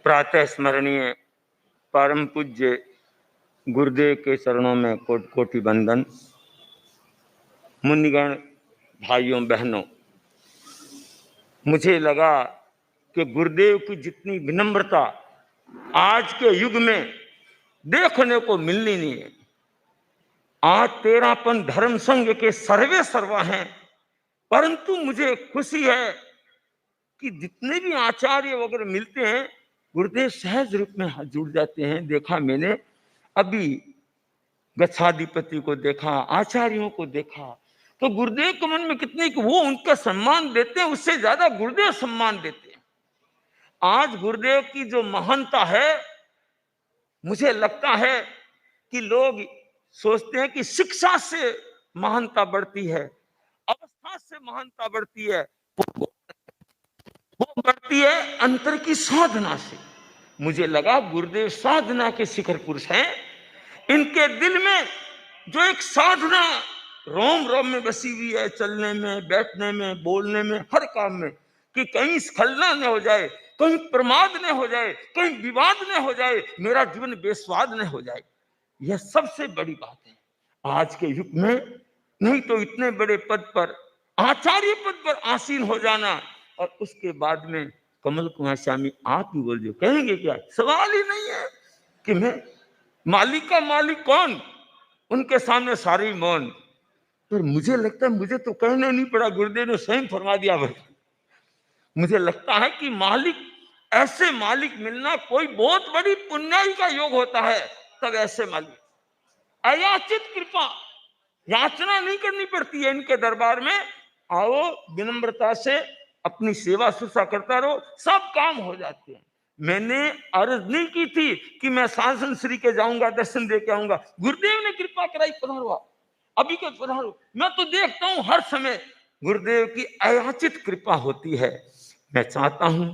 प्रातः स्मरणीय परम पूज्य गुरुदेव के चरणों में कोटि कोटि वंदन। मुनिगण, भाइयों बहनों, मुझे लगा कि गुरुदेव की जितनी विनम्रता आज के युग में देखने को मिलनी नहीं है। आज तेरापन धर्म संघ के सर्वे सर्वा हैं, परंतु मुझे खुशी है कि जितने भी आचार्य वगैरह मिलते हैं गुरुदेव सहज रूप में हाथ जुड़ जाते हैं। देखा मैंने अभी गच्छाधिपति को देखा, आचार्यों को देखा, तो गुरुदेव के मन में कितने कि वो उनका सम्मान देते हैं, उससे ज्यादा गुरुदेव सम्मान देते हैं। आज गुरुदेव की जो महानता है, मुझे लगता है कि लोग सोचते हैं कि शिक्षा से महानता बढ़ती है, अवस्था से महानता बढ़ती है, वो बढ़ती है अंतर की साधना से। मुझे लगा गुरुदेव साधना के शिखर पुरुष हैं। इनके दिल में जो एक साधना रोम रोम में बसी हुई है, चलने में, बैठने में, बोलने में, हर काम में, कि कहीं स्खलना न हो जाए, कहीं प्रमाद न हो जाए, कहीं विवाद न हो जाए, मेरा जीवन बेस्वाद न हो जाए। यह सबसे बड़ी बात है आज के युग में। नहीं तो इतने बड़े पद पर, आचार्य पद पर आसीन हो जाना और उसके बाद में कमल कुमार स्वामी आप ही बोल जो कहेंगे क्या? सवाल ही नहीं है कि मैं मालिक का मालिक कौन, उनके सामने सारे मौन। पर मुझे लगता है मुझे तो कहना नहीं पड़ा, गुरुदेव ने स्वयं फरमा दिया। मुझे लगता है कि मालिक, ऐसे मालिक मिलना कोई बहुत बड़ी पुण्याई का योग होता है। तब ऐसे मालिक, अयाचित कृपा, याचना नहीं करनी पड़ती है इनके दरबार में। आओ विनम्रता से अपनी सेवा शुश्रूषा करता रहो, सब काम हो जाते हैं। मैंने अर्ज नहीं की थी कि मैं शासन श्री के जाऊंगा, दर्शन दे के आऊंगा। गुरुदेव ने कृपा कराई, पधारो अभी के पधारो। मैं तो देखता हूं हर समय गुरुदेव की अयाचित कृपा होती है। मैं चाहता हूं,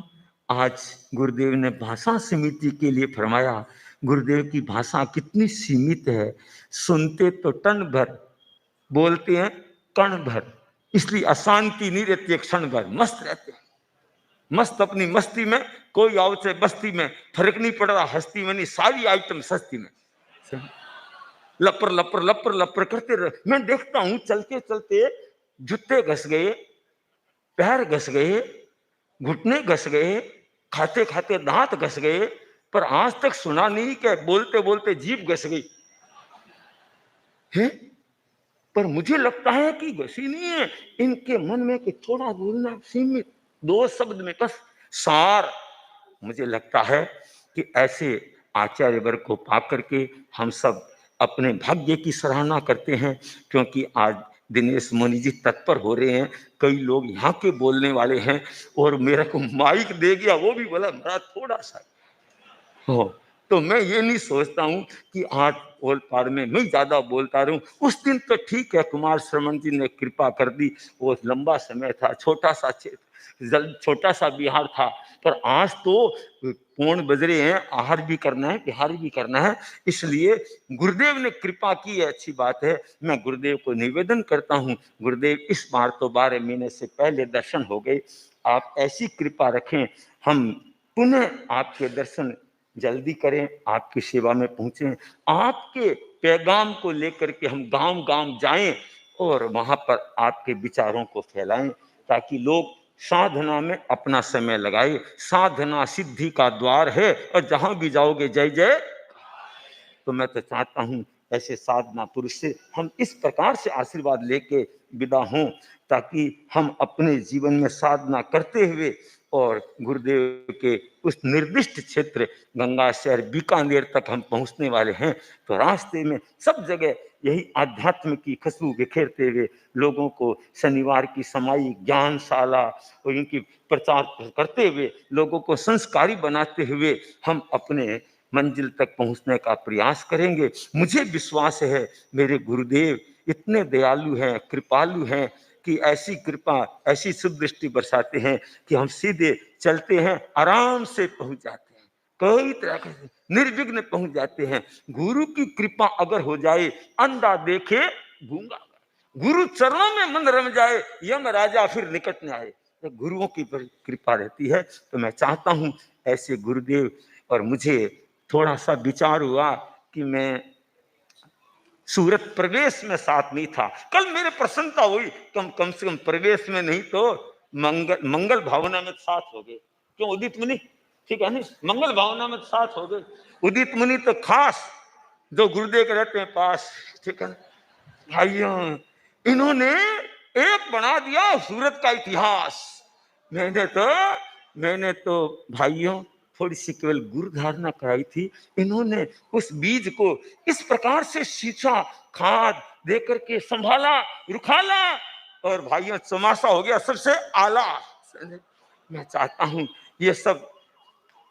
आज गुरुदेव ने भाषा समिति के लिए फरमाया। गुरुदेव की भाषा कितनी सीमित है, सुनते तो टन भर, बोलते हैं कण भर, इसलिए अशांति नहीं रहती, क्षण भर मस्त रहते हैं। मस्त अपनी मस्ती में, कोई आओ से बस्ती में, फर्क नहीं पड़ रहा, हस्ती में नहीं, सारी आइटम सस्ती में, लपर लपर लपर लपर करते रहे। मैं देखता हूं चलते चलते जूते घस गए, पैर घस गए, घुटने घस गए, खाते खाते दांत घस गए, पर आज तक सुना नहीं कि बोलते बोलते जीभ घस गई है। पर मुझे लगता है कि घसी नहीं है, इनके मन में कि थोड़ा बोलना सीमित, दो शब्द में बस सार। मुझे लगता है कि ऐसे आचार्य वर्ग को पाकर के हम सब अपने भाग्य की सराहना करते हैं, क्योंकि आज दिनेश मुनि जी तत्पर हो रहे हैं। कई लोग यहाँ के बोलने वाले हैं और मेरे को माइक दे गया, वो भी बोला बड़ा थोड़ा सा हो। तो मैं ये नहीं सोचता हूँ कि आज ओल पार में मैं ज्यादा बोलता रहूं। उस दिन तो ठीक है, कुमार श्रवण जी ने कृपा कर दी, वो लंबा समय था, छोटा सा क्षेत्र, छोटा सा बिहार था। पर आज तो पौन बज रहे हैं, आहार भी करना है, बिहार भी करना है, इसलिए गुरुदेव ने कृपा की है, अच्छी बात है। मैं गुरुदेव को निवेदन करता हूँ, गुरुदेव इस बार तो 12 महीने से पहले दर्शन हो गए, आप ऐसी कृपा रखें, हम पुनः आपके दर्शन जल्दी करें, आपकी सेवा में पहुंचे, आपके पैगाम को लेकर के हम गांव गांव जाएं और वहां पर आपके विचारों को फैलाएं, ताकि लोग साधना में अपना समय लगाए। साधना सिद्धि का द्वार है और जहां भी जाओगे जय जय। तो मैं तो चाहता हूं ऐसे साधना पुरुष से हम इस प्रकार से आशीर्वाद लेके विदा हों, ताकि हम अपने जीवन में साधना करते हुए और गुरुदेव के उस निर्दिष्ट क्षेत्र गंगा शहर बीकानेर तक हम पहुंचने वाले हैं। तो रास्ते में सब जगह यही आध्यात्म की खुशबू बिखेरते हुए लोगों को शनिवार की समाई ज्ञानशाला और इनकी प्रचार करते हुए लोगों को संस्कारी बनाते हुए हम अपने मंजिल तक पहुंचने का प्रयास करेंगे। मुझे विश्वास है मेरे गुरुदेव इतने दयालु हैं, कृपालु हैं कि ऐसी कृपा, ऐसी शुभ दृष्टि बरसाते हैं कि हम सीधे चलते हैं, आराम से पहुंच जाते हैं, कई तरह के निर्विघ्न पहुंच जाते हैं। गुरु की कृपा अगर हो जाए, अंधा देखे गूंगा, गुरु चरणों में मन रम जाए, यम राजा फिर निकट न आए। तो गुरुओं की कृपा रहती है। तो मैं चाहता हूं ऐसे गुरुदेव, और मुझे थोड़ा सा विचार हुआ कि मैं सूरत प्रवेश में साथ नहीं था, कल मेरे प्रसन्नता हुई, कम से कम प्रवेश में नहीं तो मंगल भावना में साथ हो गए। क्यों उदित मुनि, ठीक है नहीं, मंगल भावना में साथ हो गए। उदित मुनि तो खास जो गुरुदेव के रहते हैं पास, ठीक है भाइयों, इन्होंने एक बना दिया सूरत का इतिहास। मैंने तो भाइयों थोड़ी सी केवल गुरु धारणा कराई थी, इन्होंने उस बीज को इस प्रकार से सींचा, खाद दे करके संभाला, रुखाला, और भाइयों चौमासा हो गया सबसे आला। मैं चाहता हूं ये सब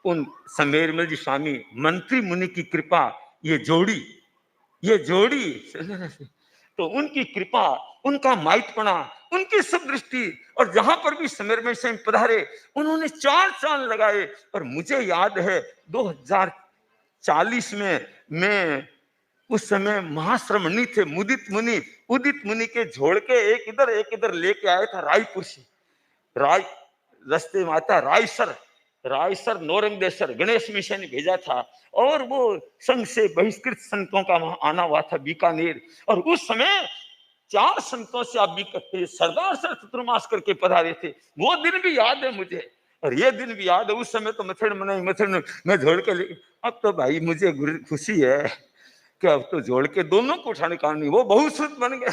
उन समेरमल जी स्वामी मंत्री मुनि की कृपा, ये जोड़ी तो उनकी कृपा, उनका माइटपना, उनकी सब दृष्टि, और जहां पर भी समेरमल से पधारे उन्होंने 4 चांद लगाए। और मुझे याद है 2040 में मैं उस समय महाश्रमणी थे, उदित मुनि के झोड़ के एक इधर लेके आया था रायपुर से। रास्ते में आता रायसर नौरंगदेश्वर गणेश मिशन ने भेजा था, और वो संघ से बहिष्कृत संतों का वहां आना हुआ था बीकानेर। और उस समय 4 संतों से आप सरदार सर चतुर्मास करके पधारे थे। वो दिन भी याद है मुझे, और ये दिन भी याद है। उस समय तो मथड़ मैं जोड़ के ले। अब तो भाई मुझे खुशी है कि अब तो जोड़ के दोनों को उठाने का नहीं, वो बहुश्रुत बन गए।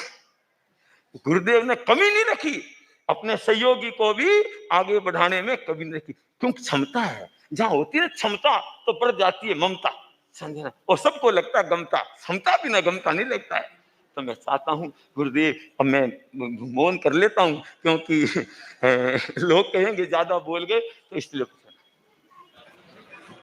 गुरुदेव ने कमी नहीं रखी, अपने सहयोगी को भी आगे बढ़ाने में कभी नहीं रखी, क्योंकि क्षमता है। जहां होती है क्षमता तो बढ़ जाती है ममता, समझना। और सबको लगता है गमता, क्षमता बिना गमता नहीं लगता है। तो मैं चाहता हूं गुरुदेव, अब मैं मौन कर लेता हूं, क्योंकि लोग कहेंगे ज्यादा बोल गए, तो इसलिए